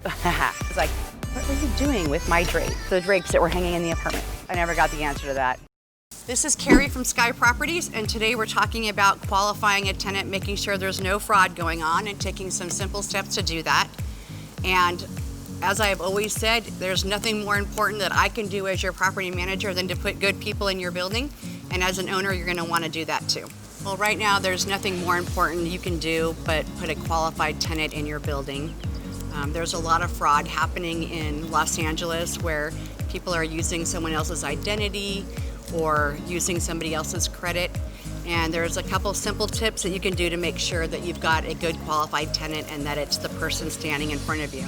It's like, what were you doing with my drapes? The drapes that were hanging in the apartment. I never got the answer to that. This is Carrie from Sky Properties, and today we're talking about qualifying a tenant, making sure there's no fraud going on, and taking some simple steps to do that. And as I've always said, there's nothing more important that I can do as your property manager than to put good people in your building. And as an owner, you're going to want to do that too. Well, right now, there's nothing more important you can do but put a qualified tenant in your building. There's a lot of fraud happening in Los Angeles where people are using someone else's identity or using somebody else's credit. And there's a couple simple tips that you can do to make sure that you've got a good qualified tenant and that it's the person standing in front of you.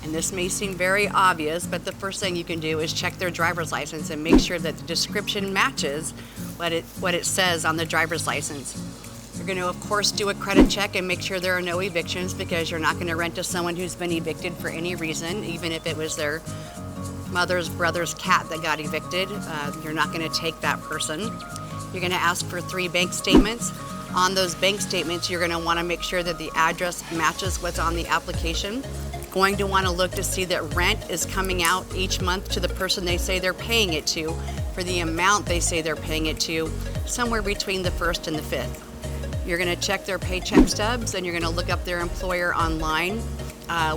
And this may seem very obvious, but the first thing you can do is check their driver's license and make sure that the description matches what it says on the driver's license. You're going to, of course, do a credit check and make sure there are no evictions, because you're not going to rent to someone who's been evicted for any reason, even if it was their mother's brother's cat that got evicted. You're not going to take that person. You're going to ask for 3 bank statements. On those bank statements, you're going to want to make sure that the address matches what's on the application. Going to want to look to see that rent is coming out each month to the person they say they're paying it to for the amount they say they're paying it to, somewhere between the 1st and the 5th. You're going to check their paycheck stubs, and you're going to look up their employer online,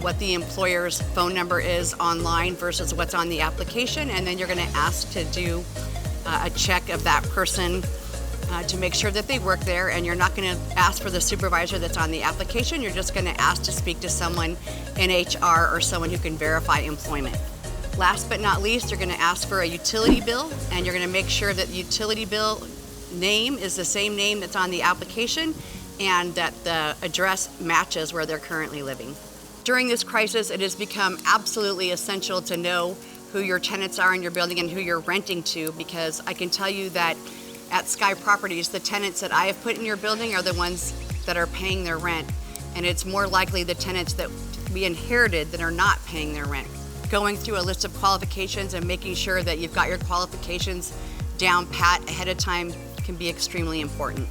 what the employer's phone number is online versus what's on the application, and then you're going to ask to do a check of that person to make sure that they work there. And you're not going to ask for the supervisor that's on the application. You're just going to ask to speak to someone in HR or someone who can verify employment. Last but not least, you're going to ask for a utility bill, and you're going to make sure that the utility bill name is the same name that's on the application and that the address matches where they're currently living. During this crisis, it has become absolutely essential to know who your tenants are in your building and who you're renting to, because I can tell you that at Sky Properties, the tenants that I have put in your building are the ones that are paying their rent, and it's more likely the tenants that we inherited that are not paying their rent. Going through a list of qualifications and making sure that you've got your qualifications down pat ahead of time can be extremely important.